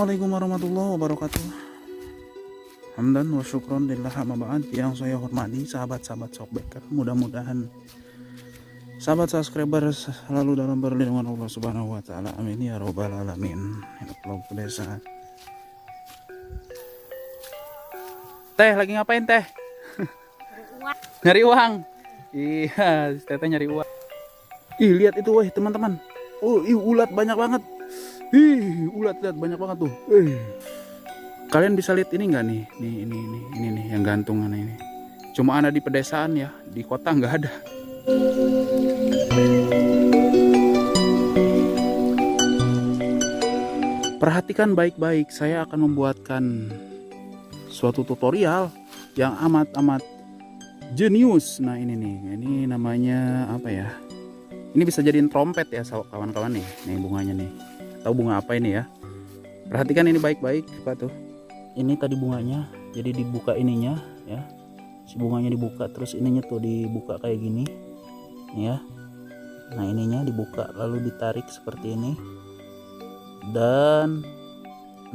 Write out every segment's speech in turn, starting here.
Assalamualaikum warahmatullahi wabarakatuh. Hamdan wa syukron lillah amma ba'd. Yang saya hormati sahabat-sahabat Shockbacker, mudah-mudahan sahabat subscriber selalu dalam perlindungan Allah Subhanahu wa taala. Amin ya robbal alamin. Vlog desa. Teh lagi ngapain teh? Nyari uang. Iya, teteh nyari uang. Ih, lihat itu weh teman-teman. Oh, ulat banyak banget. Ih, ulat lihat banyak banget tuh. Kalian bisa lihat ini enggak nih? Ini nih yang gantungan ini. Cuma ada di pedesaan ya, di kota nggak ada. Perhatikan baik-baik, saya akan membuatkan suatu tutorial yang amat-amat jenius. Nah ini nih, ini namanya apa ya? Ini bisa jadiin trompet ya kawan-kawan nih. Nih bunganya nih. Tahu bunga apa ini ya? Perhatikan ini baik-baik Pak tuh. Ini tadi bunganya, jadi dibuka ininya ya. Si bunganya dibuka, terus ininya tuh dibuka kayak gini. Nih ya. Nah, ininya dibuka lalu ditarik seperti ini. Dan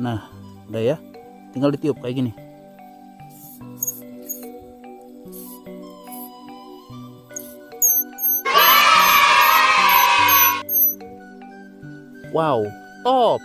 nah, udah ya. Tinggal ditiup kayak gini. Wow, top.